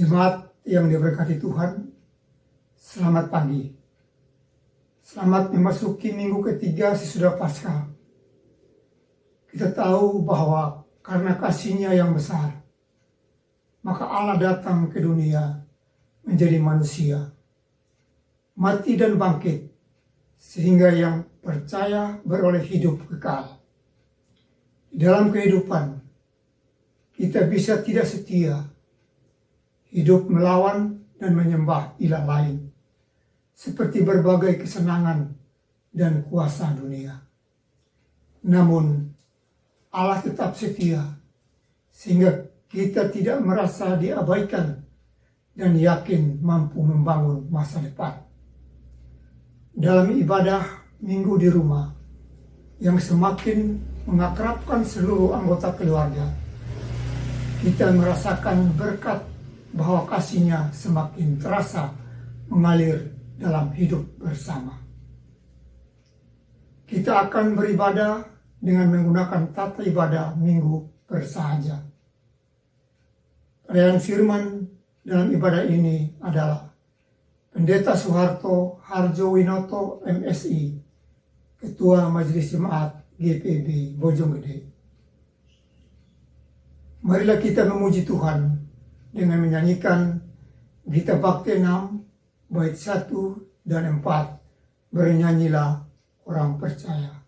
Jemaat yang diberkati Tuhan, selamat pagi. Selamat memasuki minggu ketiga sesudah Paskah. Kita tahu bahwa karena kasih-Nya yang besar, maka Allah datang ke dunia menjadi manusia, mati dan bangkit, sehingga yang percaya beroleh hidup kekal. Dalam kehidupan, kita bisa tidak setia, hidup melawan dan menyembah ilah lain, seperti berbagai kesenangan dan kuasa dunia. Namun, Allah tetap setia, sehingga kita tidak merasa diabaikan dan yakin mampu membangun masa depan. Dalam ibadah minggu di rumah, yang semakin mengakrabkan seluruh anggota keluarga, kita merasakan berkat bahwa kasih-Nya semakin terasa mengalir dalam hidup bersama. Kita akan beribadah dengan menggunakan tata ibadah minggu bersahaja. Perayaan firman dalam ibadah ini adalah Pendeta Soeharto Harjowinoto MSI, Ketua Majelis Jemaat GPB Bojonggede. Marilah kita memuji Tuhan dengan menyanyikan Gita Bakti 6, bait 1 dan 4, bernyanyilah orang percaya.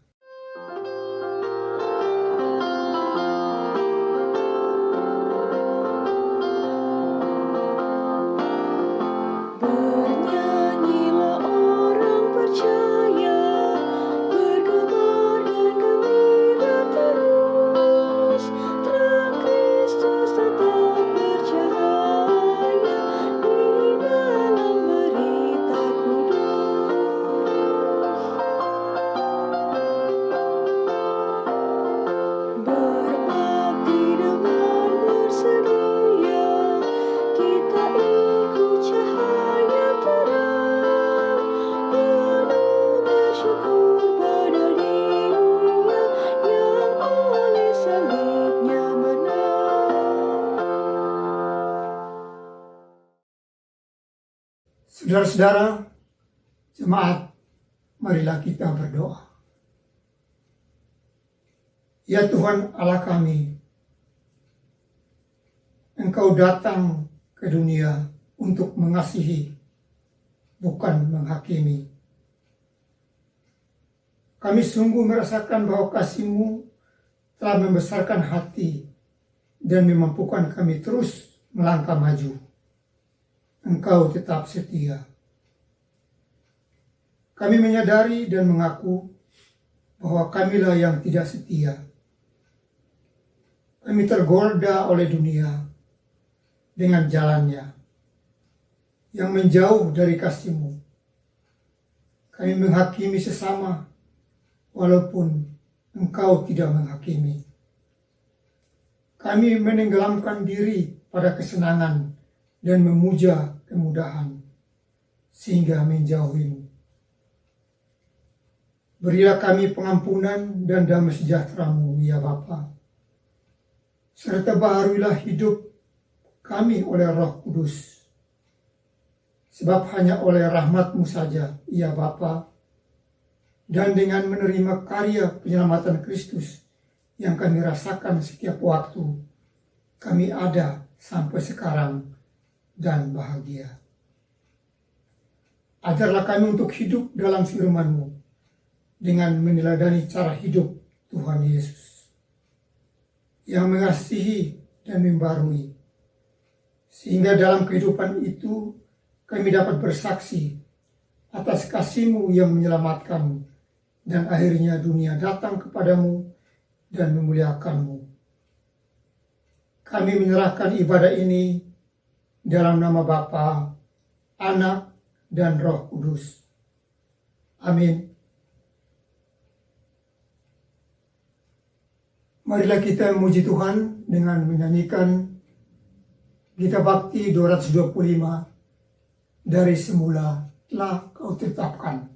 Saudara-saudara, jemaat, marilah kita berdoa. Ya Tuhan Allah kami, Engkau datang ke dunia untuk mengasihi, bukan menghakimi. Kami sungguh merasakan bahwa kasih-Mu telah membesarkan hati dan memampukan kami terus melangkah maju. Engkau tetap setia. Kami menyadari dan mengaku bahwa kamilah yang tidak setia. Kami tergoda oleh dunia dengan jalannya yang menjauh dari kasih-Mu. Kami menghakimi sesama walaupun Engkau tidak menghakimi. Kami menenggelamkan diri pada kesenangan dan memuja kemudahan, sehingga menjauhi-Mu. Berilah kami pengampunan dan damai sejahtera-Mu, ya Bapa. Serta baharuilah hidup kami oleh Roh Kudus. Sebab hanya oleh rahmat-Mu saja, ya Bapa, dan dengan menerima karya penyelamatan Kristus yang kami rasakan setiap waktu, kami ada sampai sekarang dan bahagia. Ajarlah kami untuk hidup dalam firman-Mu dengan meneladani cara hidup Tuhan Yesus yang mengasihi dan membarui, sehingga dalam kehidupan itu kami dapat bersaksi atas kasih-Mu yang menyelamatkan, dan akhirnya dunia datang kepadamu dan memuliakan-Mu. Kami menyerahkan ibadah ini dalam nama Bapa, Anak, dan Roh Kudus. Amin. Marilah kita memuji Tuhan dengan menyanyikan Gita Bakti 225, dari semula telah Kau tetapkan.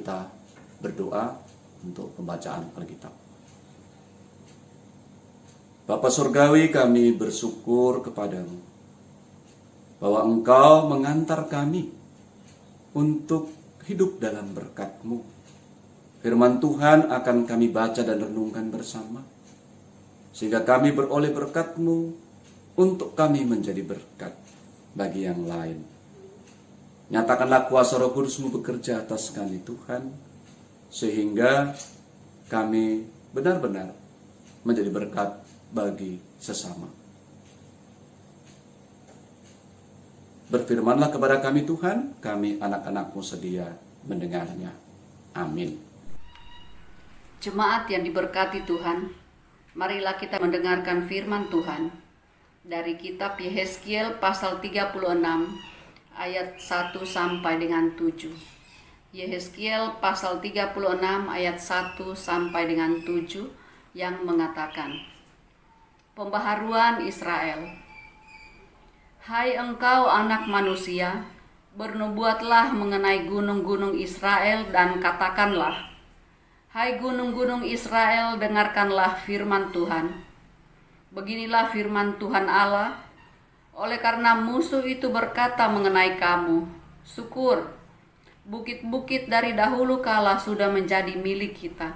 kita berdoa untuk pembacaan Alkitab. Bapa Surgawi, kami bersyukur kepadamu bahwa Engkau mengantar kami untuk hidup dalam berkat-Mu. Firman Tuhan akan kami baca dan renungkan bersama, sehingga kami beroleh berkat-Mu untuk kami menjadi berkat bagi yang lain. Nyatakanlah kuasa Roh Kudus-Mu bekerja atas kami Tuhan, sehingga kami benar-benar menjadi berkat bagi sesama. Berfirmanlah kepada kami Tuhan, kami anak-anak-Mu sedia mendengarnya. Amin. Jemaat yang diberkati Tuhan, marilah kita mendengarkan firman Tuhan dari kitab Yehezkiel pasal 36 ayat 1 sampai dengan 7. Yehezkiel pasal 36 ayat 1 sampai dengan 7 yang mengatakan, Pembaharuan Israel. Hai engkau anak manusia, bernubuatlah mengenai gunung-gunung Israel dan katakanlah, Hai gunung-gunung Israel, dengarkanlah firman Tuhan. Beginilah firman Tuhan Allah, oleh karena musuh itu berkata mengenai kamu, syukur, bukit-bukit dari dahulu kala sudah menjadi milik kita.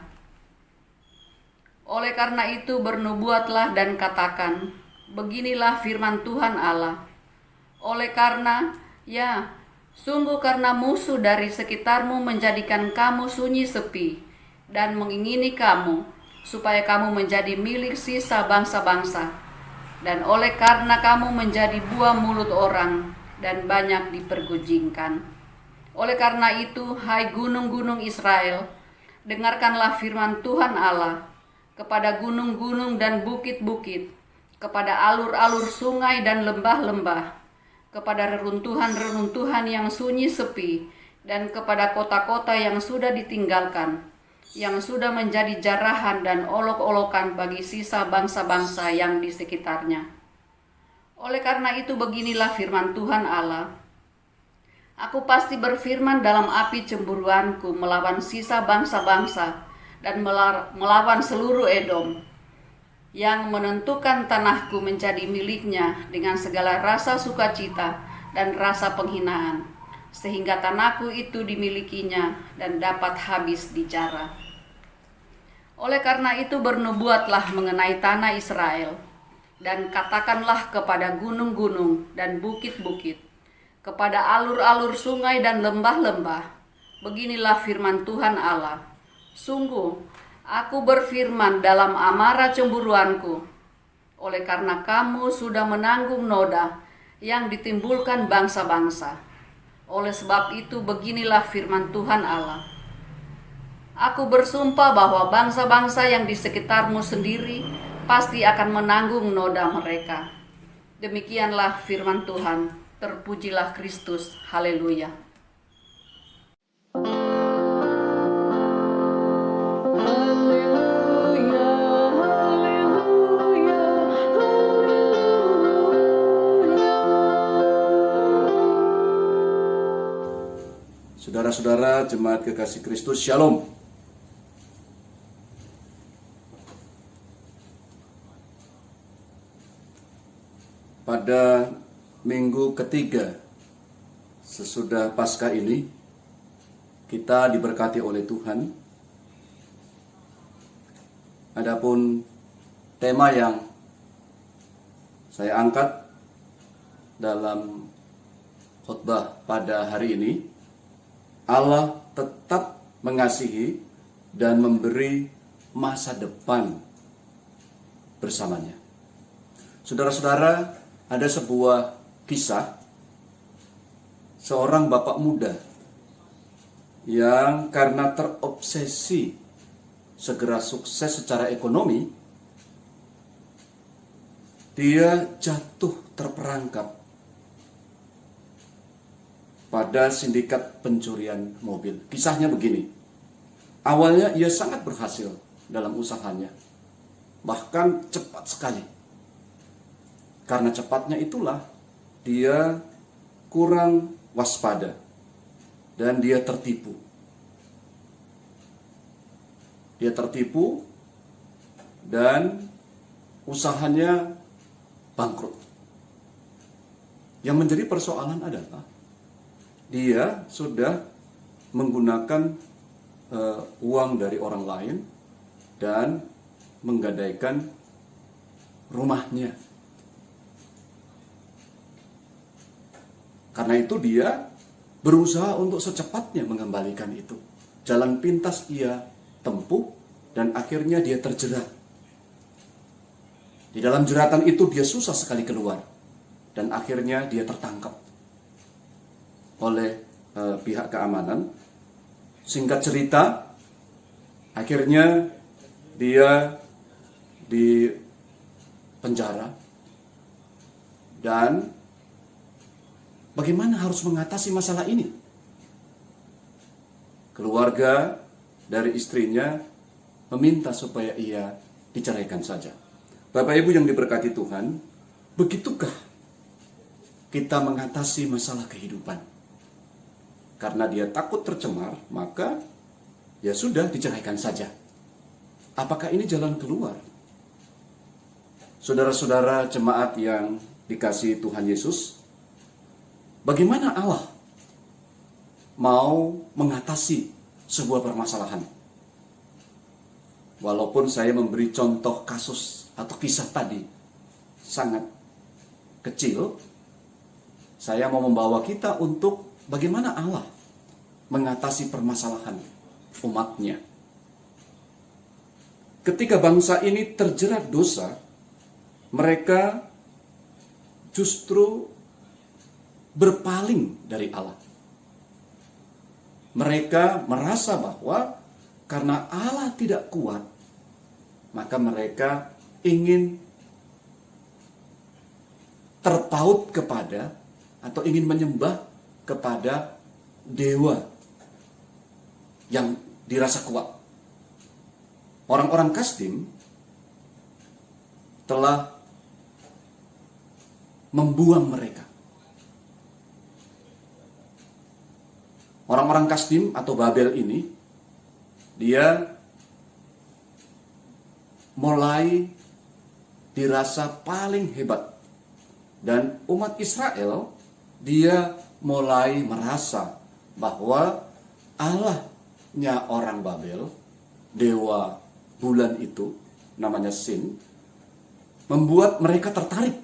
Oleh karena itu bernubuatlah dan katakan, beginilah firman Tuhan Allah. Oleh karena, sungguh karena musuh dari sekitarmu menjadikan kamu sunyi sepi dan mengingini kamu, supaya kamu menjadi milik sisa bangsa-bangsa. Dan oleh karena kamu menjadi buah mulut orang dan banyak dipergunjingkan. Oleh karena itu, hai gunung-gunung Israel, dengarkanlah firman Tuhan Allah. Kepada gunung-gunung dan bukit-bukit, kepada alur-alur sungai dan lembah-lembah, kepada reruntuhan-reruntuhan yang sunyi sepi, dan kepada kota-kota yang sudah ditinggalkan, yang sudah menjadi jarahan dan olok-olokan bagi sisa bangsa-bangsa yang di sekitarnya. Oleh karena itu beginilah firman Tuhan Allah, Aku pasti berfirman dalam api cemburuanku melawan sisa bangsa-bangsa, dan melawan seluruh Edom, yang menentukan tanahku menjadi miliknya dengan segala rasa sukacita dan rasa penghinaan, sehingga tanahku itu dimilikinya dan dapat habis dijara. Oleh karena itu bernubuatlah mengenai tanah Israel, dan katakanlah kepada gunung-gunung dan bukit-bukit, kepada alur-alur sungai dan lembah-lembah, beginilah firman Tuhan Allah, Sungguh, aku berfirman dalam amarah cemburuanku, oleh karena kamu sudah menanggung noda yang ditimbulkan bangsa-bangsa. Oleh sebab itu beginilah firman Tuhan Allah. Aku bersumpah bahwa bangsa-bangsa yang di sekitarmu sendiri pasti akan menanggung noda mereka. Demikianlah firman Tuhan. Terpujilah Kristus. Haleluya. Saudara-saudara jemaat kekasih Kristus, Shalom. Pada minggu ketiga sesudah Paskah ini, kita diberkati oleh Tuhan. Adapun tema yang saya angkat dalam khotbah pada hari ini, Allah tetap mengasihi dan memberi masa depan bersamanya. Saudara-saudara, ada sebuah kisah seorang bapak muda yang karena terobsesi segera sukses secara ekonomi, dia jatuh terperangkap pada sindikat pencurian mobil. Kisahnya begini, awalnya ia sangat berhasil dalam usahanya, bahkan cepat sekali. Karena cepatnya itulah dia kurang waspada dan dia tertipu. dia tertipu dan usahanya bangkrut. Yang menjadi persoalan adalah dia sudah menggunakan uang dari orang lain dan menggadaikan rumahnya. Karena itu dia berusaha untuk secepatnya mengembalikan itu. Jalan pintas ia tempuh dan akhirnya dia terjerat. Di dalam jeratan itu dia susah sekali keluar dan akhirnya dia tertangkap oleh pihak keamanan. Singkat cerita, akhirnya dia di penjara. Dan bagaimana harus mengatasi masalah ini? Keluarga dari istrinya meminta supaya ia diceraikan saja. Bapak Ibu yang diberkati Tuhan, begitukah kita mengatasi masalah kehidupan? Karena dia takut tercemar, maka ya sudah, diceraikan saja. Apakah ini jalan keluar? Saudara-saudara jemaat yang dikasihi Tuhan Yesus, bagaimana Allah mau mengatasi sebuah permasalahan? Walaupun saya memberi contoh kasus atau kisah tadi sangat kecil, saya mau membawa kita untuk bagaimana Allah mengatasi permasalahan umatnya. Ketika bangsa ini terjerat dosa, mereka justru berpaling dari Allah. Mereka merasa bahwa karena Allah tidak kuat, maka mereka ingin terpaut kepada atau ingin menyembah kepada dewa yang dirasa kuat. Orang-orang Kasdim telah membuang mereka. Orang-orang Kasdim atau Babel ini, dia mulai dirasa paling hebat. Dan umat Israel, dia mulai merasa bahwa Allahnya orang Babel, dewa bulan itu, namanya Sin, membuat mereka tertarik.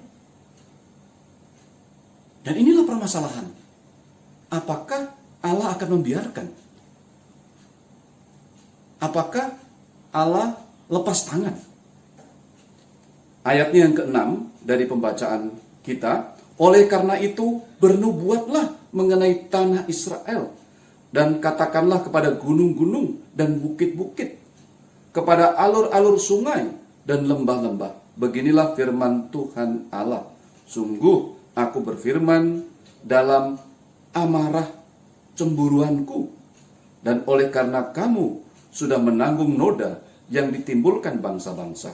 Dan inilah permasalahan. Apakah Allah akan membiarkan? Apakah Allah lepas tangan? Ayatnya yang ke-6 dari pembacaan kita, oleh karena itu bernubuatlah mengenai tanah Israel, dan katakanlah kepada gunung-gunung dan bukit-bukit, kepada alur-alur sungai dan lembah-lembah, beginilah firman Tuhan Allah, sungguh aku berfirman dalam amarah cemburuanku, dan oleh karena kamu sudah menanggung noda yang ditimbulkan bangsa-bangsa.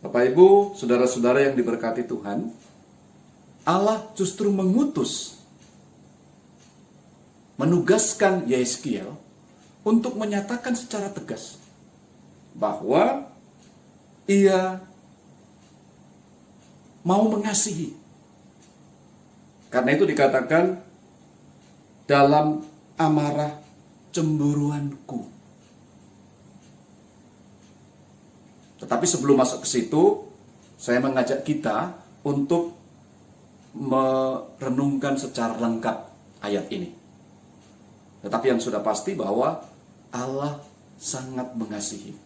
Bapak Ibu, saudara-saudara yang diberkati Tuhan, Allah justru menugaskan Yehezkiel untuk menyatakan secara tegas bahwa ia mau mengasihi. Karena itu dikatakan dalam amarah cemburuanku. Tetapi sebelum masuk ke situ, saya mengajak kita untuk merenungkan secara lengkap ayat ini. Tetapi yang sudah pasti bahwa Allah sangat mengasihi.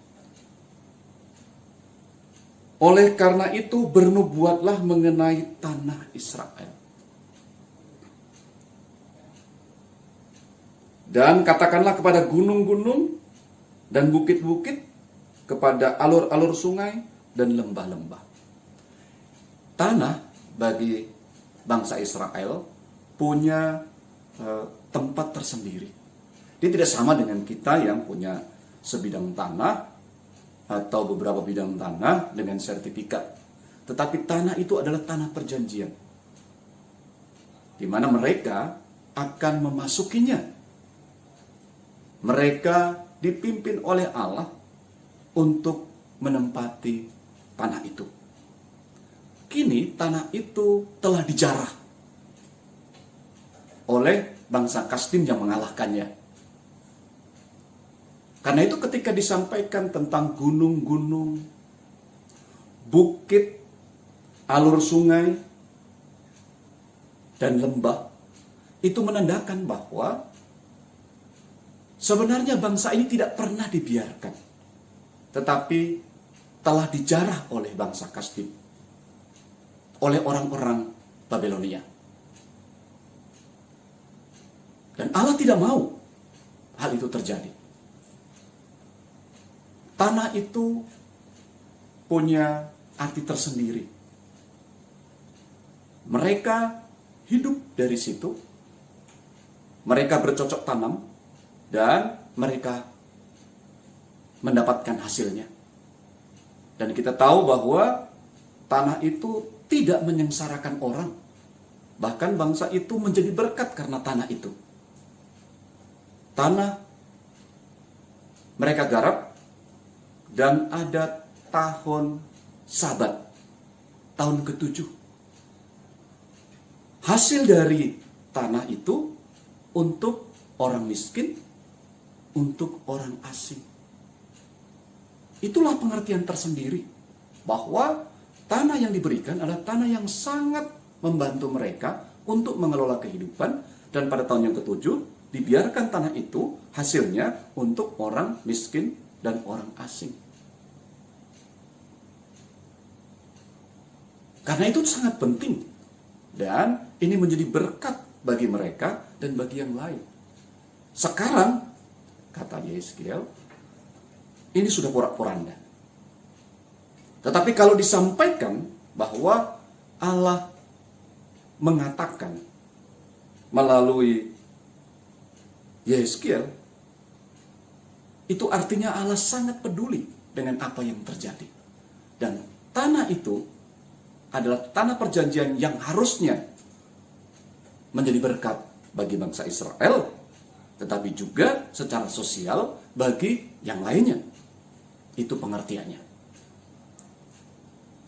Oleh karena itu bernubuatlah mengenai tanah Israel. Dan katakanlah kepada gunung-gunung dan bukit-bukit, kepada alur-alur sungai dan lembah-lembah. Tanah bagi bangsa Israel punya tempat tersendiri. Dia tidak sama dengan kita yang punya sebidang tanah atau beberapa bidang tanah dengan sertifikat. Tetapi tanah itu adalah tanah perjanjian, di mana mereka akan memasukinya. Mereka dipimpin oleh Allah untuk menempati tanah itu. Kini tanah itu telah dijarah oleh bangsa Kasdim yang mengalahkannya. Karena itu ketika disampaikan tentang gunung-gunung, bukit, alur sungai, dan lembah, itu menandakan bahwa sebenarnya bangsa ini tidak pernah dibiarkan, tetapi telah dijarah oleh bangsa Kasdim, oleh orang-orang Babelonia. Dan Allah tidak mau hal itu terjadi. Tanah itu punya arti tersendiri. Mereka hidup dari situ, mereka bercocok tanam, dan mereka mendapatkan hasilnya. Dan kita tahu bahwa tanah itu tidak menyengsarakan orang. Bahkan bangsa itu menjadi berkat karena tanah itu. Tanah mereka garap, dan ada tahun Sabat, tahun ke-7. Hasil dari tanah itu untuk orang miskin, untuk orang asing. Itulah pengertian tersendiri bahwa tanah yang diberikan adalah tanah yang sangat membantu mereka untuk mengelola kehidupan, dan pada tahun yang ke-7 dibiarkan tanah itu hasilnya untuk orang miskin dan orang asing. Karena itu sangat penting, dan ini menjadi berkat bagi mereka dan bagi yang lain. Sekarang, kata Yehezkiel, ini sudah porak-poranda. Tetapi kalau disampaikan bahwa Allah mengatakan melalui Yehezkiel, itu artinya Allah sangat peduli dengan apa yang terjadi. Dan tanah itu adalah tanah perjanjian yang harusnya menjadi berkat bagi bangsa Israel, tetapi juga secara sosial bagi yang lainnya. Itu pengertiannya.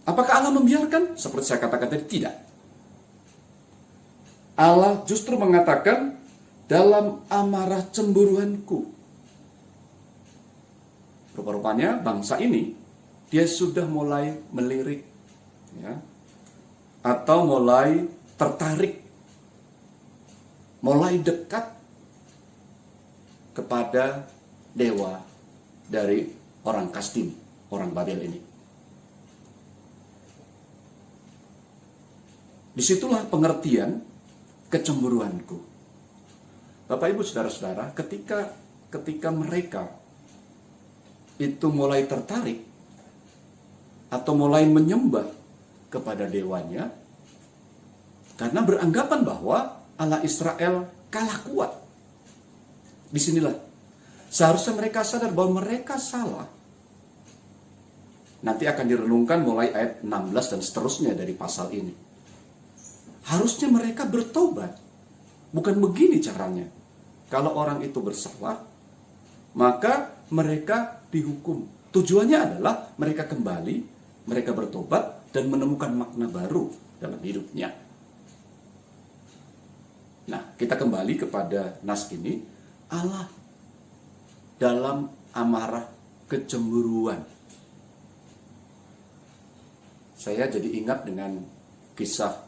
Apakah Allah membiarkan? Seperti saya katakan tadi, tidak. Allah justru mengatakan, dalam amarah cemburuanku. Rupa-rupanya bangsa ini, dia sudah mulai melirik, ya, atau mulai tertarik, mulai dekat kepada dewa dari orang Kasdim, orang Babel ini. Disitulah pengertian kecemburuanku. Bapak Ibu Saudara-saudara, ketika mereka itu mulai tertarik atau mulai menyembah kepada dewanya, karena beranggapan bahwa Allah Israel kalah kuat. Disinilah seharusnya mereka sadar bahwa mereka salah. Nanti akan direnungkan mulai ayat 16 dan seterusnya dari pasal ini. Harusnya mereka bertobat. Bukan begini caranya. Kalau orang itu bersalah, maka mereka dihukum. Tujuannya adalah mereka kembali, mereka bertobat, dan menemukan makna baru dalam hidupnya. Nah, kita kembali kepada nas ini. Allah dalam amarah kecemburuan. Saya jadi ingat dengan kisah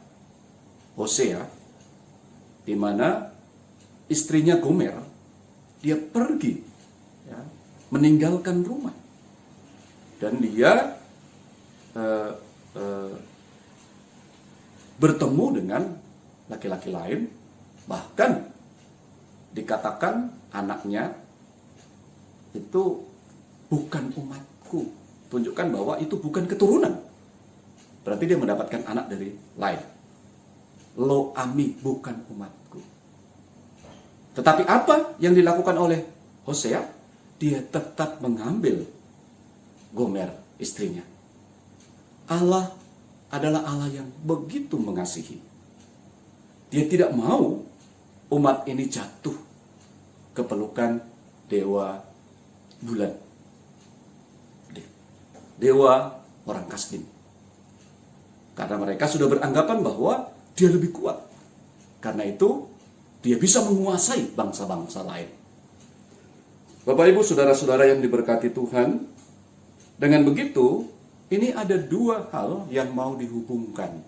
Hosea, di mana istrinya Gomer, dia pergi, ya, meninggalkan rumah, dan dia bertemu dengan laki-laki lain, bahkan dikatakan anaknya itu bukan umatku, tunjukkan bahwa itu bukan keturunan, berarti dia mendapatkan anak dari lain. Lo ami, bukan umatku. Tetapi apa yang dilakukan oleh Hosea? Dia tetap mengambil Gomer, istrinya. Allah adalah Allah yang begitu mengasihi. Dia tidak mau umat ini jatuh ke pelukan dewa bulan. Dewa orang Kasdim. Karena mereka sudah beranggapan bahwa dia lebih kuat. Karena itu, dia bisa menguasai bangsa-bangsa lain. Bapak Ibu, saudara-saudara yang diberkati Tuhan, dengan begitu, ini ada dua hal yang mau dihubungkan.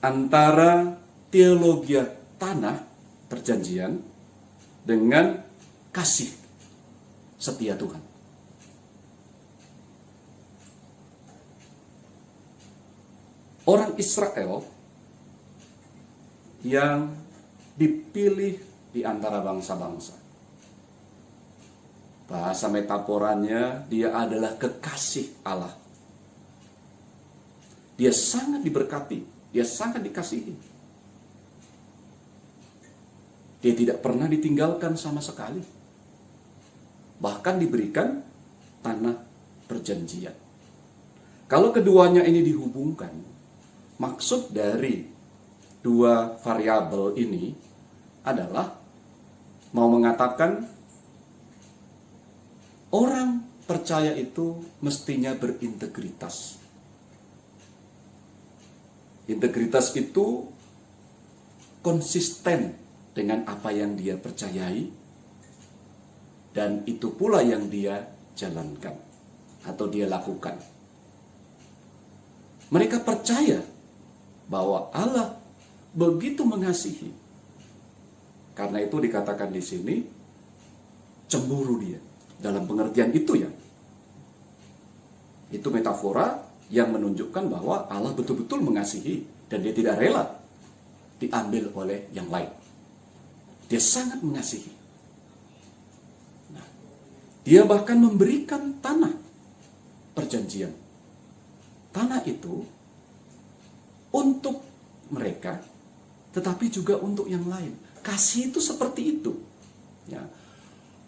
Antara teologi tanah perjanjian dengan kasih setia Tuhan. Orang Israel yang dipilih di antara bangsa-bangsa. Bahasa metaforanya, dia adalah kekasih Allah. Dia sangat diberkati, dia sangat dikasihi. Dia tidak pernah ditinggalkan sama sekali. Bahkan diberikan tanah perjanjian. Kalau keduanya ini dihubungkan, maksud dari dua variabel ini adalah mau mengatakan orang percaya itu mestinya berintegritas. Integritas itu konsisten dengan apa yang dia percayai, dan itu pula yang dia jalankan atau dia lakukan. Mereka percaya bahwa Allah begitu mengasihi. Karena itu dikatakan di sini cemburu dia. Dalam pengertian itu ya. Itu metafora yang menunjukkan bahwa Allah betul-betul mengasihi dan dia tidak rela diambil oleh yang lain. Dia sangat mengasihi. Nah, dia bahkan memberikan tanah perjanjian. Tanah itu untuk mereka, tetapi juga untuk yang lain. Kasih itu seperti itu. Ya.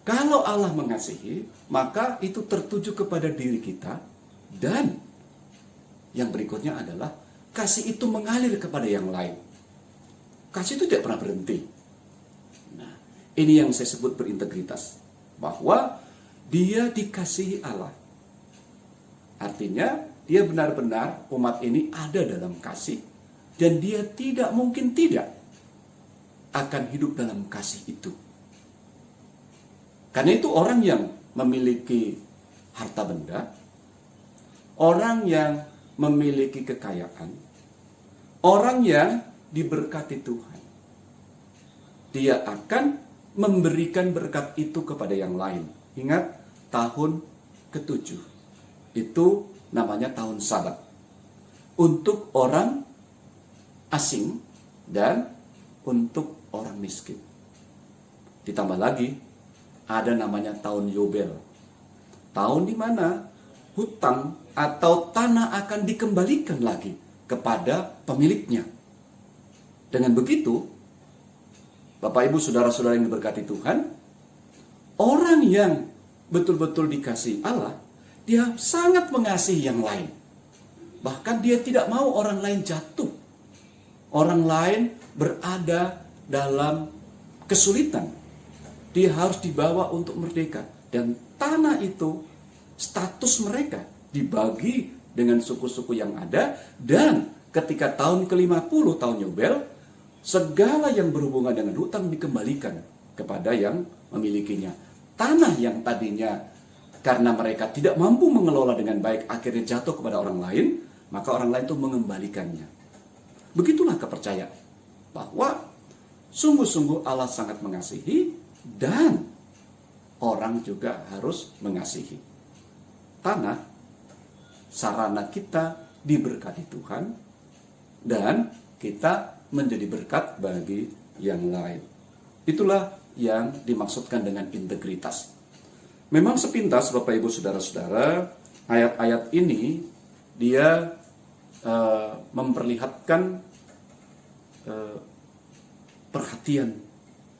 Kalau Allah mengasihi, maka itu tertuju kepada diri kita. Dan yang berikutnya adalah kasih itu mengalir kepada yang lain. Kasih itu tidak pernah berhenti. Nah, ini yang saya sebut berintegritas. Bahwa dia dikasihi Allah. Artinya, dia benar-benar umat ini ada dalam kasih. Dan dia tidak mungkin tidak akan hidup dalam kasih itu. Karena itu orang yang memiliki harta benda, orang yang memiliki kekayaan, orang yang diberkati Tuhan, dia akan memberikan berkat itu kepada yang lain. Ingat, tahun ke-7 itu namanya tahun Sabat untuk orang asing dan untuk orang miskin. Ditambah lagi ada namanya tahun Yobel, tahun di mana hutang atau tanah akan dikembalikan lagi kepada pemiliknya. Dengan begitu, Bapak Ibu saudara-saudara yang diberkati Tuhan, orang yang betul-betul dikasihi Allah, dia sangat mengasihi yang lain. Bahkan dia tidak mau orang lain jatuh. Orang lain berada dalam kesulitan. Dia harus dibawa untuk merdeka. Dan tanah itu, status mereka dibagi dengan suku-suku yang ada. Dan ketika tahun ke-50, tahun Yobel, segala yang berhubungan dengan hutang dikembalikan kepada yang memilikinya. Tanah yang tadinya karena mereka tidak mampu mengelola dengan baik, akhirnya jatuh kepada orang lain, maka orang lain itu mengembalikannya. Begitulah kepercayaan bahwa sungguh-sungguh Allah sangat mengasihi dan orang juga harus mengasihi. Tanah, sarana kita diberkati Tuhan dan kita menjadi berkat bagi yang lain. Itulah yang dimaksudkan dengan integritas. Memang sepintas Bapak Ibu Saudara-saudara, ayat-ayat ini dia memperlihatkan perhatian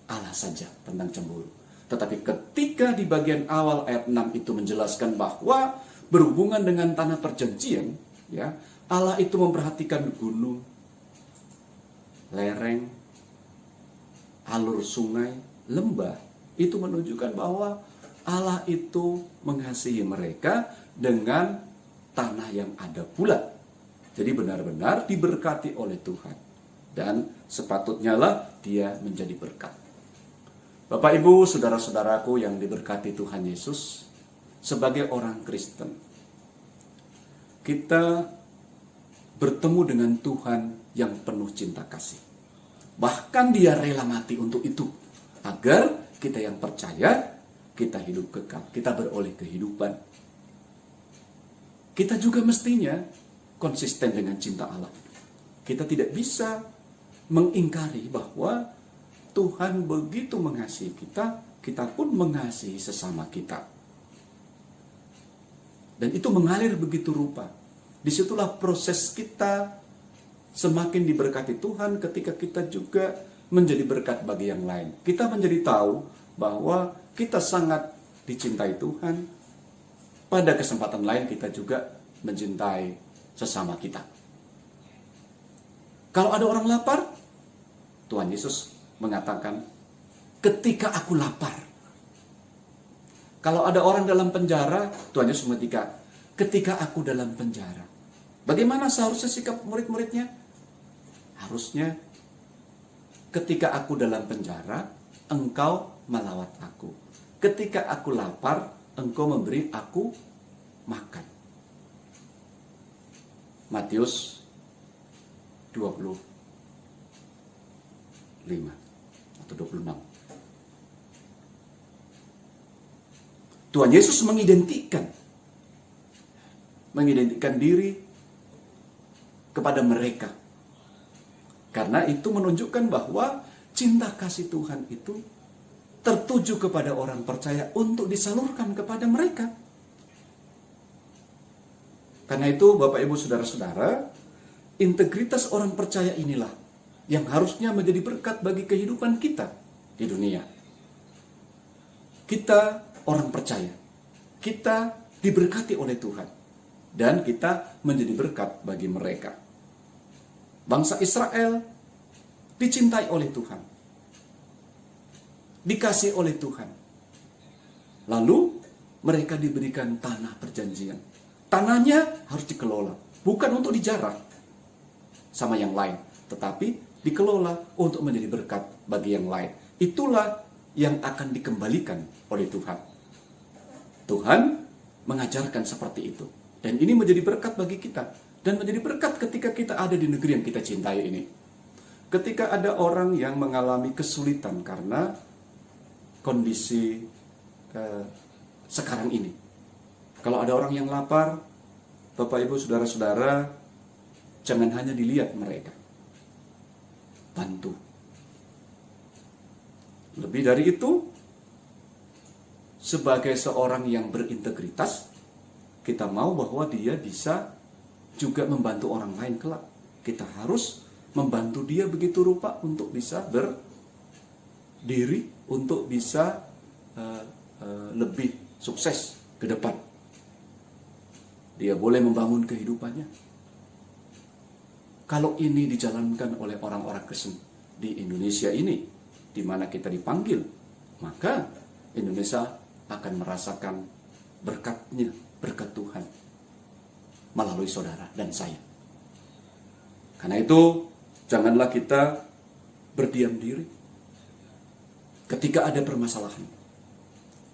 Allah saja tentang cemburu. Tetapi ketika di bagian awal ayat 6 itu menjelaskan bahwa berhubungan dengan tanah perjanjian, ya, Allah itu memperhatikan gunung, lereng, alur sungai, lembah. Itu menunjukkan bahwa Allah itu mengasihi mereka dengan tanah yang ada pula. Jadi benar-benar diberkati oleh Tuhan. Dan sepatutnya lah dia menjadi berkat. Bapak, Ibu, saudara-saudaraku yang diberkati Tuhan Yesus, sebagai orang Kristen, kita bertemu dengan Tuhan yang penuh cinta kasih. Bahkan dia rela mati untuk itu, agar kita yang percaya, kita hidup kekal, kita beroleh kehidupan. Kita juga mestinya konsisten dengan cinta Allah. Kita tidak bisa mengingkari bahwa Tuhan begitu mengasihi kita, kita pun mengasihi sesama kita. Dan itu mengalir begitu rupa. Disitulah proses kita semakin diberkati Tuhan ketika kita juga menjadi berkat bagi yang lain. Kita menjadi tahu bahwa kita sangat dicintai Tuhan. Pada kesempatan lain kita juga mencintai sesama kita. Kalau ada orang lapar, Tuhan Yesus mengatakan, ketika aku lapar. Kalau ada orang dalam penjara, Tuhan Yesus mengatakan, ketika aku dalam penjara. Bagaimana seharusnya sikap murid-muridnya? Harusnya, ketika aku dalam penjara, engkau melawat aku. Ketika aku lapar, engkau memberi aku makan. Matius 25 atau 26. Tuhan Yesus mengidentikan diri kepada mereka. Karena itu menunjukkan bahwa cinta kasih Tuhan itu tertuju kepada orang percaya untuk disalurkan kepada mereka. Karena itu Bapak Ibu Saudara-saudara, integritas orang percaya inilah yang harusnya menjadi berkat bagi kehidupan kita di dunia. Kita orang percaya, kita diberkati oleh Tuhan, dan kita menjadi berkat bagi mereka. Bangsa Israel dicintai oleh Tuhan, dikasih oleh Tuhan. Lalu mereka diberikan tanah perjanjian. Tanahnya harus dikelola, bukan untuk dijarah sama yang lain, tetapi dikelola untuk menjadi berkat bagi yang lain. Itulah yang akan dikembalikan oleh Tuhan. Tuhan mengajarkan seperti itu. Dan ini menjadi berkat bagi kita. Dan menjadi berkat ketika kita ada di negeri yang kita cintai ini. Ketika ada orang yang mengalami kesulitan karena kondisi sekarang ini. Kalau ada orang yang lapar, Bapak Ibu Saudara-saudara, jangan hanya dilihat mereka. Bantu. Lebih dari itu, sebagai seorang yang berintegritas, kita mau bahwa dia bisa juga membantu orang lain kelak. Kita harus membantu dia begitu rupa untuk bisa berdiri, untuk bisa lebih sukses ke depan. Dia boleh membangun kehidupannya. Kalau ini dijalankan oleh orang-orang Kristen di Indonesia ini, di mana kita dipanggil, maka Indonesia akan merasakan berkatnya, berkat Tuhan melalui saudara dan saya. Karena itu, janganlah kita berdiam diri ketika ada permasalahan.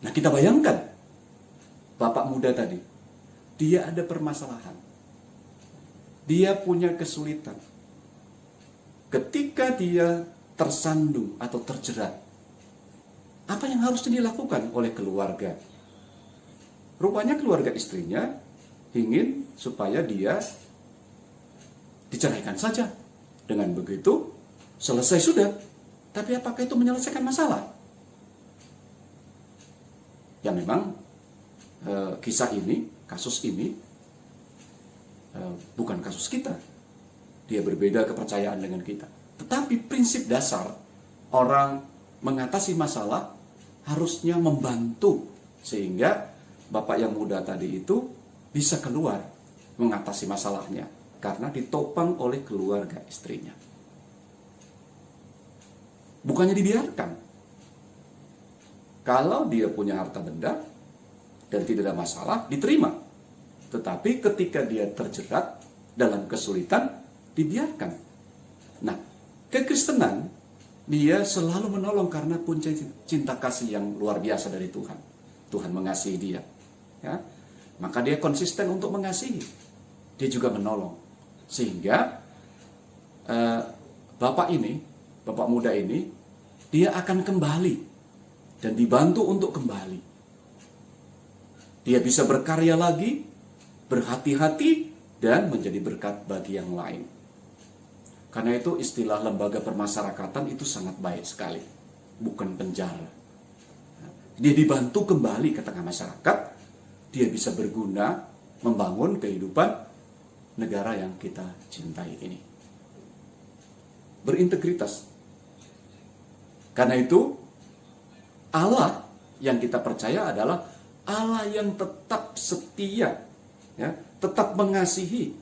Nah, kita bayangkan Bapak muda tadi, dia ada permasalahan, dia punya kesulitan. Ketika dia tersandung atau terjerat, apa yang harus dilakukan oleh keluarga? Rupanya keluarga istrinya ingin supaya dia diceraikan saja. Dengan begitu, selesai sudah. Tapi apakah itu menyelesaikan masalah? Ya memang kisah ini, kasus ini bukan kasus kita. Dia berbeda kepercayaan dengan kita. Tetapi prinsip dasar orang mengatasi masalah harusnya membantu sehingga Bapak yang muda tadi itu bisa keluar mengatasi masalahnya karena ditopang oleh keluarga istrinya. Bukannya dibiarkan. Kalau dia punya harta benda dan tidak ada masalah, diterima. Tetapi ketika dia terjerat dalam kesulitan, dibiarkan. Nah, kekristenan, dia selalu menolong karena punya cinta kasih yang luar biasa dari Tuhan. Tuhan mengasihi dia. Ya. Maka dia konsisten untuk mengasihi. Dia juga menolong. Sehingga bapak muda ini, dia akan kembali dan dibantu untuk kembali. Dia bisa berkarya lagi, berhati-hati, dan menjadi berkat bagi yang lain. Karena itu istilah lembaga permasyarakatan itu sangat baik sekali, bukan penjara. Dia dibantu kembali ke tengah masyarakat, dia bisa berguna membangun kehidupan negara yang kita cintai ini. Berintegritas. Karena itu Allah yang kita percaya adalah Allah yang tetap setia, ya, tetap mengasihi.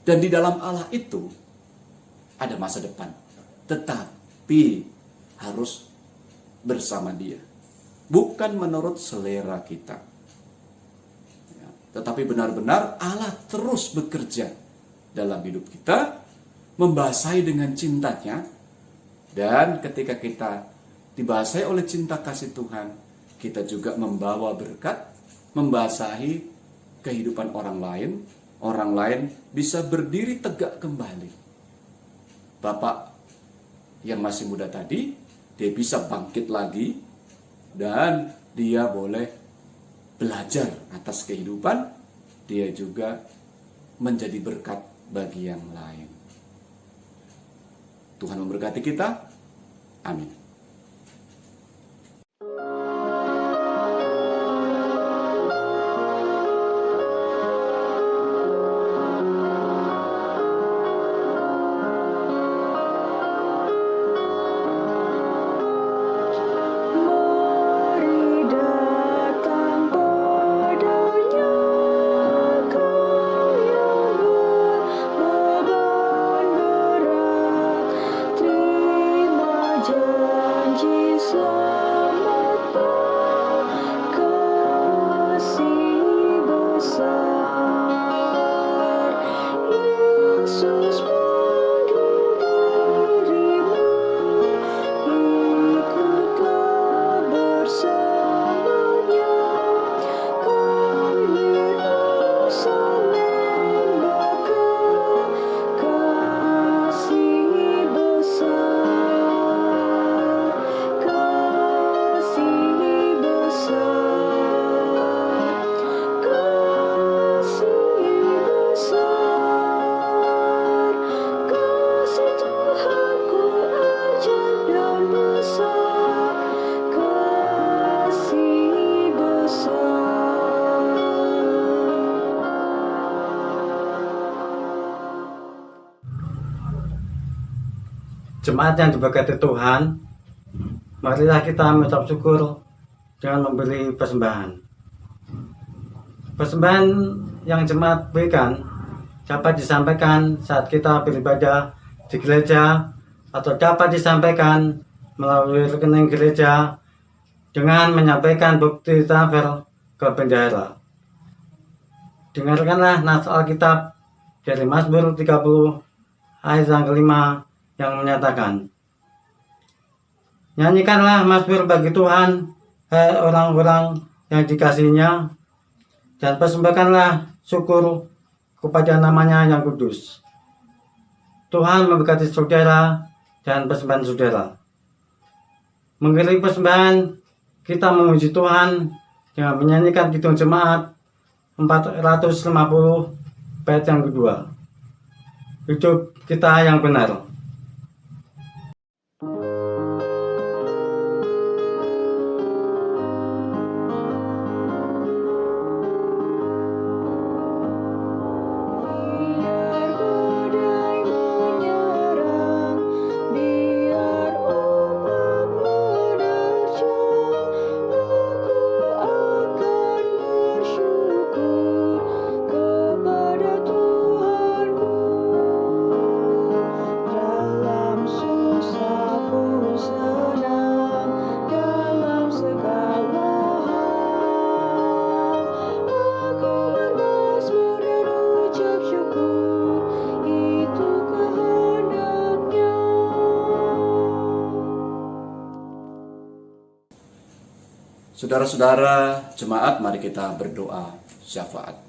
Dan di dalam Allah itu ada masa depan. Tetapi harus bersama Dia. Bukan menurut selera kita. Ya, tetapi benar-benar Allah terus bekerja dalam hidup kita, membasahi dengan cintanya. Dan ketika kita dibasahi oleh cinta kasih Tuhan, kita juga membawa berkat, membasahi kehidupan orang lain bisa berdiri tegak kembali. Bapak yang masih muda tadi, dia bisa bangkit lagi, dan dia boleh belajar atas kehidupan, dia juga menjadi berkat bagi yang lain. Tuhan memberkati kita. Amin. Jemaat yang diberkati Tuhan, marilah kita mengucap syukur dengan memberi persembahan. Persembahan yang jemaat berikan dapat disampaikan saat kita beribadah di gereja, atau dapat disampaikan melalui rekening gereja dengan menyampaikan bukti transfer ke bendahara. Dengarkanlah nas Alkitab dari Mazmur 30 ayat yang kelima yang menyatakan, nyanyikanlah mazmur bagi Tuhan, hai orang-orang yang dikasihinya, dan persembahkanlah syukur kepada namanya yang kudus. Tuhan memberkati saudara dan persembahan saudara. Mengiringi persembahan, kita memuji Tuhan dengan menyanyikan kidung jemaat 450 bait yang kedua. Hidup kita yang benar. Kepada Tuhanku Saudara-saudara jemaat, mari kita berdoa syafaat.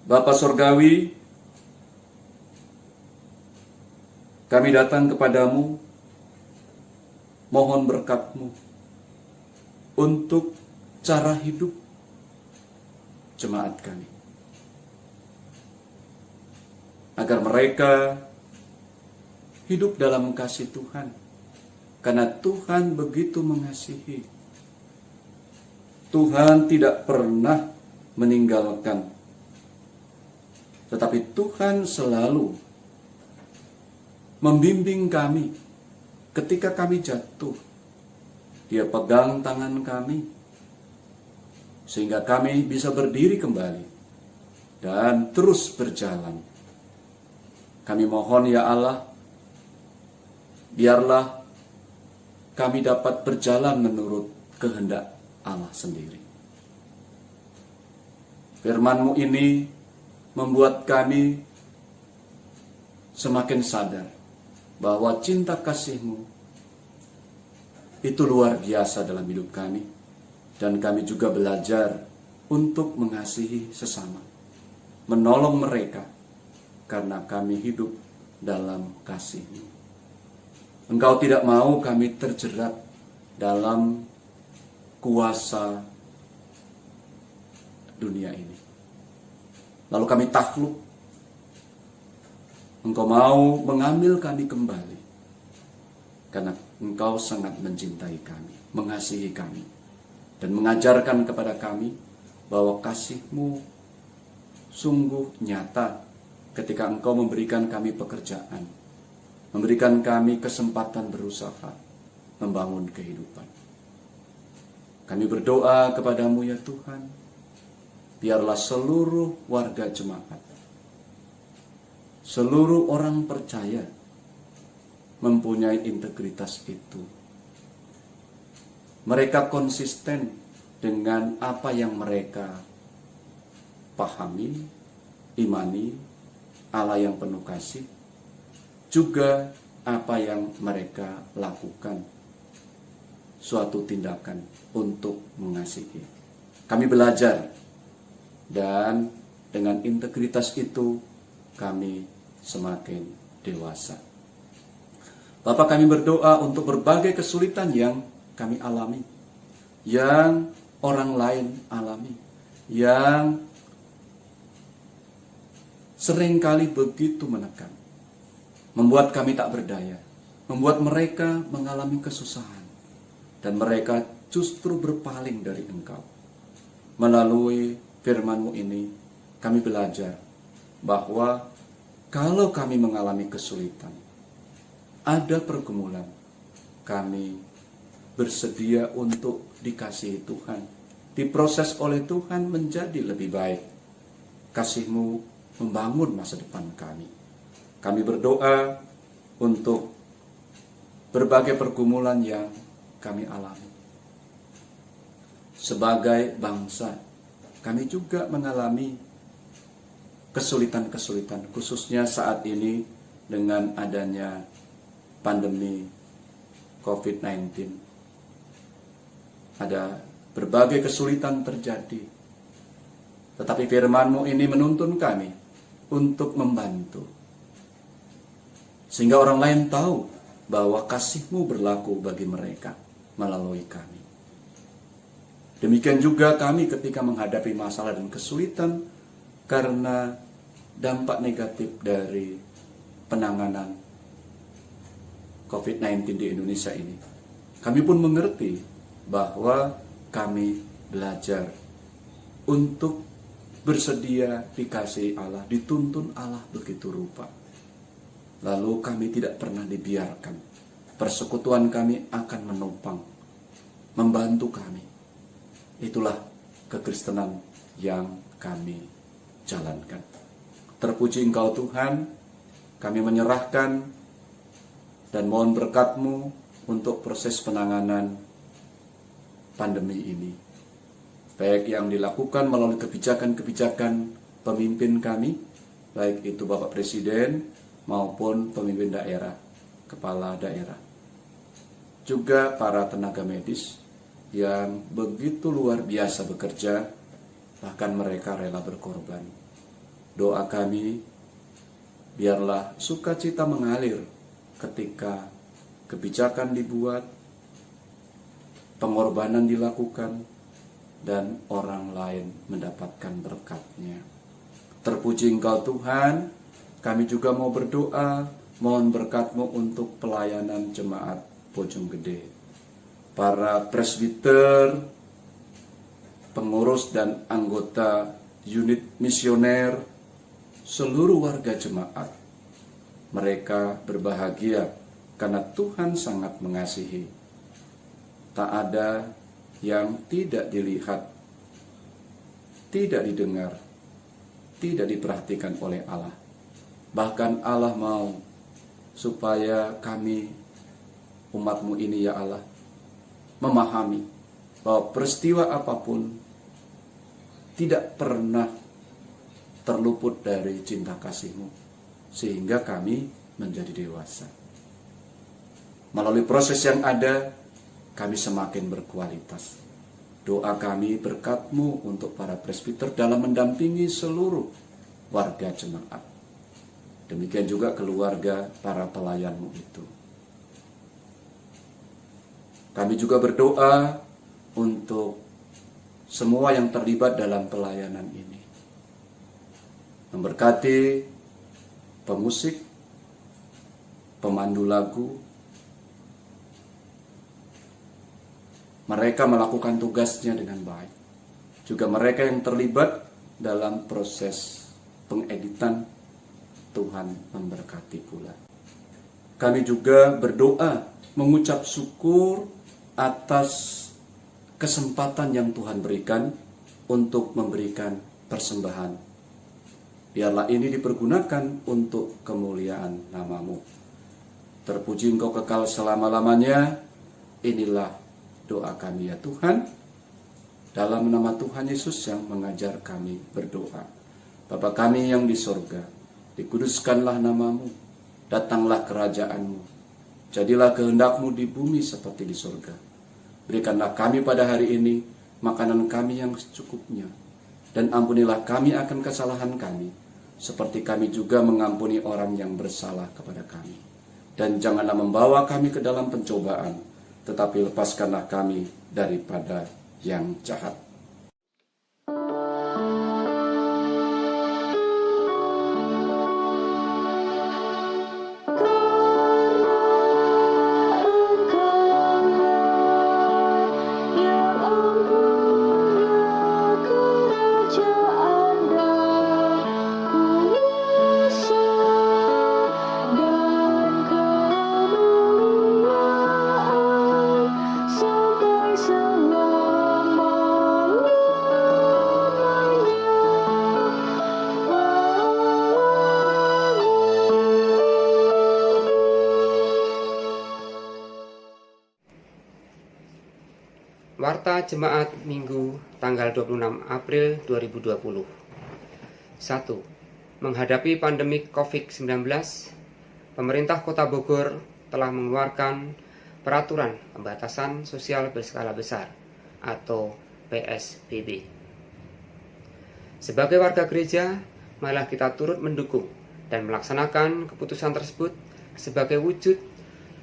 Bapa Surgawi, kami datang kepadamu, mohon berkat-Mu untuk cara hidup jemaat kami. Agar mereka hidup dalam kasih Tuhan, karena Tuhan begitu mengasihi. Tuhan tidak pernah meninggalkan, tetapi Tuhan selalu membimbing kami ketika kami jatuh. Dia pegang tangan kami sehingga kami bisa berdiri kembali dan terus berjalan. Kami mohon ya Allah, biarlah kami dapat berjalan menurut kehendak Allah sendiri. Firman-Mu ini membuat kami semakin sadar bahwa cinta kasih-Mu itu luar biasa dalam hidup kami. Dan kami juga belajar untuk mengasihi sesama, menolong mereka, karena kami hidup dalam kasih-Mu. Engkau tidak mau kami terjerat dalam kuasa dunia ini. Lalu kami takluk. Engkau mau mengambil kami kembali, karena Engkau sangat mencintai kami, mengasihi kami, dan mengajarkan kepada kami bahwa kasih-Mu sungguh nyata ketika Engkau memberikan kami pekerjaan, memberikan kami kesempatan berusaha, membangun kehidupan. Kami berdoa kepadamu ya Tuhan, biarlah seluruh warga jemaat, seluruh orang percaya mempunyai integritas itu. Mereka konsisten dengan apa yang mereka pahami, imani, Allah yang penuh kasih, juga apa yang mereka lakukan, suatu tindakan untuk mengasihi. Kami belajar, dan dengan integritas itu kami semakin dewasa. Bapak, kami berdoa untuk berbagai kesulitan yang kami alami, yang orang lain alami, yang seringkali begitu menekan, membuat kami tak berdaya, membuat mereka mengalami kesusahan, dan mereka justru berpaling dari Engkau. Melalui firman-Mu ini, kami belajar bahwa kalau kami mengalami kesulitan, ada pergumulan, kami bersedia untuk dikasihi Tuhan, diproses oleh Tuhan menjadi lebih baik. Kasih-Mu membangun masa depan kami. Kami berdoa untuk berbagai pergumulan yang kami alami. Sebagai bangsa, kami juga mengalami kesulitan-kesulitan, khususnya saat ini dengan adanya pandemi COVID-19. Ada berbagai kesulitan terjadi. Tetapi firman-Mu ini menuntun kami untuk membantu, sehingga orang lain tahu bahwa kasih-Mu berlaku bagi mereka melalui kami. Demikian juga kami ketika menghadapi masalah dan kesulitan karena dampak negatif dari penanganan COVID-19 di Indonesia ini. Kami pun mengerti bahwa kami belajar untuk bersedia dikasihi Allah, dituntun Allah begitu rupa. Lalu kami tidak pernah dibiarkan. Persekutuan kami akan menopang, membantu kami. Itulah kekristenan yang kami jalankan. Terpuji Engkau Tuhan, kami menyerahkan dan mohon berkat-Mu untuk proses penanganan pandemi ini, baik yang dilakukan melalui kebijakan-kebijakan pemimpin kami, baik itu Bapak Presiden maupun pemimpin daerah, kepala daerah. juga para tenaga medis yang begitu luar biasa bekerja, bahkan mereka rela berkorban. Doa kami, biarlah sukacita mengalir ketika kebijakan dibuat, pengorbanan dilakukan, dan orang lain mendapatkan berkatnya. Terpuji Engkau Tuhan, kami juga mau berdoa, mohon berkat-Mu untuk pelayanan jemaat Bojonggede. Para presbiter, pengurus dan anggota unit misioner, seluruh warga jemaat, mereka berbahagia karena Tuhan sangat mengasihi. Tak ada yang tidak dilihat, tidak didengar, tidak diperhatikan oleh Allah. Bahkan Allah mau supaya kami, umat-Mu ini ya Allah, memahami bahwa peristiwa apapun tidak pernah terluput dari cinta kasih-Mu, sehingga kami menjadi dewasa. Melalui proses yang ada, kami semakin berkualitas. Doa kami berkat-Mu untuk para presbiter dalam mendampingi seluruh warga jemaat. Demikian juga keluarga para pelayan-Mu itu. Kami juga berdoa untuk semua yang terlibat dalam pelayanan ini. Memberkati pemusik, pemandu lagu. Mereka melakukan tugasnya dengan baik. Juga mereka yang terlibat dalam proses pengeditan, Tuhan memberkati pula. Kami juga berdoa mengucap syukur atas kesempatan yang Tuhan berikan untuk memberikan persembahan. Biarlah ini dipergunakan untuk kemuliaan nama-Mu. Terpuji Engkau kekal selama-lamanya. Inilah doa kami ya Tuhan, dalam nama Tuhan Yesus yang mengajar kami berdoa. Bapa kami yang di sorga, dikuduskanlah nama-Mu, datanglah kerajaan-Mu, jadilah kehendak-Mu di bumi seperti di sorga. Berikanlah kami pada hari ini makanan kami yang secukupnya, dan ampunilah kami akan kesalahan kami, seperti kami juga mengampuni orang yang bersalah kepada kami. Dan janganlah membawa kami ke dalam pencobaan, tetapi lepaskanlah kami daripada yang jahat. Warta Jemaat Minggu tanggal 26 April 2020. 1. Menghadapi pandemi COVID-19, pemerintah Kota Bogor telah mengeluarkan Peraturan Pembatasan Sosial Berskala Besar atau PSBB. Sebagai warga gereja, marilah kita turut mendukung dan melaksanakan keputusan tersebut sebagai wujud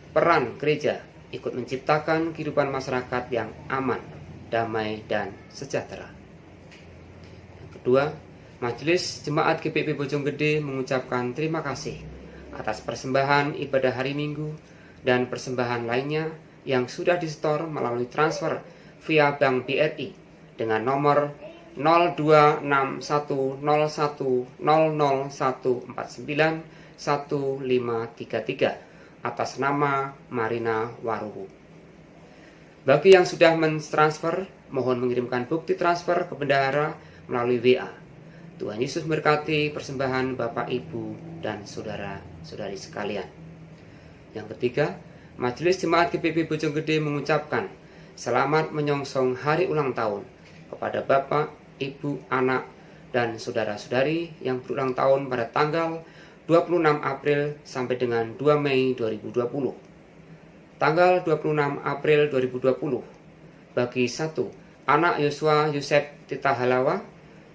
peran gereja ikut menciptakan kehidupan masyarakat yang aman, damai, dan sejahtera. Yang kedua, Majelis Jemaat GPIB Bojonggede mengucapkan terima kasih atas persembahan ibadah hari Minggu dan persembahan lainnya yang sudah disetor melalui transfer via Bank BRI dengan nomor 02610001491533 atas nama Marina Waruhu. Bagi yang sudah mentransfer, mohon mengirimkan bukti transfer ke bendahara melalui WA. Tuhan Yesus memberkati persembahan Bapak, Ibu, dan saudara-saudari sekalian. Yang ketiga, Majelis Jemaat GPIB Bojonggede mengucapkan selamat menyongsong hari ulang tahun kepada Bapak, Ibu, anak, dan saudara-saudari yang berulang tahun pada tanggal 26 April sampai dengan 2 Mei 2020. tanggal 26 April 2020 bagi 1 anak Yosua Yusef Tita Halawa,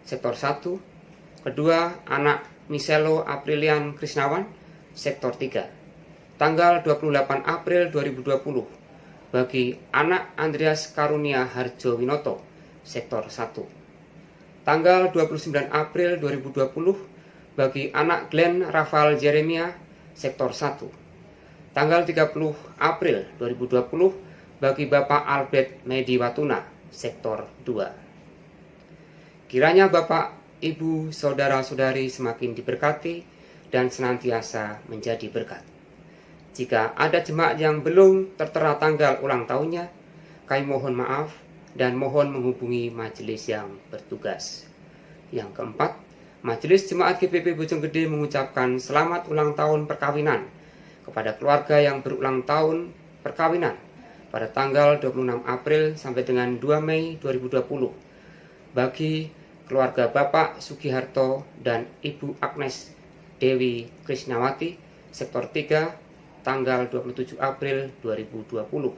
sektor 1. Kedua, anak Miselo Aprilian Krisnawan, sektor 3. Tanggal 28 April 2020 bagi anak Andreas Karunia Harjo Winoto, sektor 1. Tanggal 29 April 2020 bagi anak Glenn Rafael Jeremia, sektor 1. Tanggal 30 April 2020 bagi Bapak Albert Medi Watuna, sektor 2. Kiranya Bapak, Ibu, Saudara-saudari semakin diberkati dan senantiasa menjadi berkat. Jika ada jemaat yang belum tertera tanggal ulang tahunnya, kami mohon maaf dan mohon menghubungi majelis yang bertugas. Yang keempat, Majelis Jemaat GPP Bojonggede mengucapkan selamat ulang tahun perkawinan kepada keluarga yang berulang tahun perkawinan pada tanggal 26 April sampai dengan 2 Mei 2020 bagi keluarga Bapak Sugiharto dan Ibu Agnes Dewi Krisnawati, sektor 3, tanggal 27 April 2020.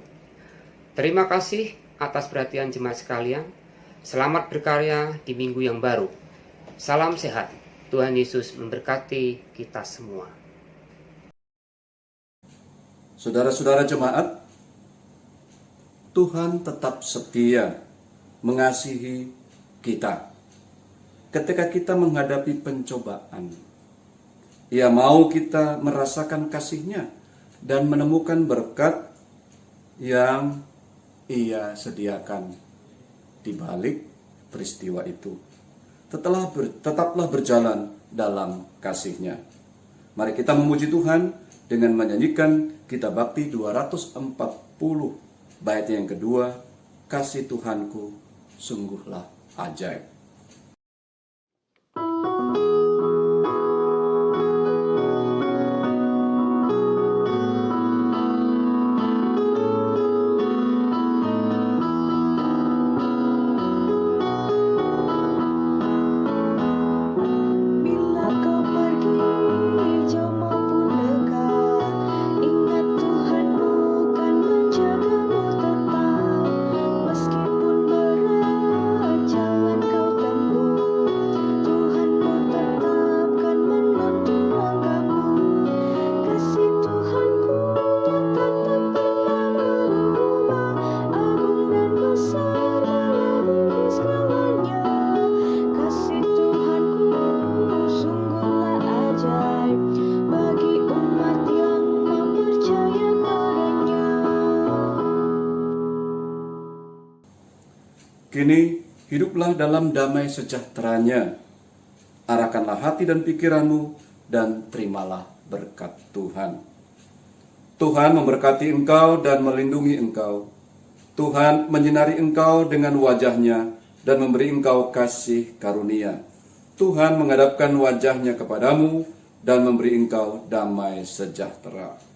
Terima kasih atas perhatian jemaat sekalian. Selamat berkarya di minggu yang baru. Salam sehat. Tuhan Yesus memberkati kita semua. Saudara-saudara jemaat, Tuhan tetap setia mengasihi kita ketika kita menghadapi pencobaan. Ia mau kita merasakan kasih-Nya dan menemukan berkat yang Ia sediakan di balik peristiwa itu. Tetaplah berjalan dalam kasih-Nya. Mari kita memuji Tuhan dengan menyanyikan Kitab Bakti 240 bait yang kedua, kasih Tuhanku sungguhlah ajaib. Kini hiduplah dalam damai sejahteranya. Arahkanlah hati dan pikiranmu dan terimalah berkat Tuhan. Tuhan memberkati engkau dan melindungi engkau. Tuhan menyinari engkau dengan wajah-Nya dan memberi engkau kasih karunia. Tuhan menghadapkan wajah-Nya kepadamu dan memberi engkau damai sejahtera.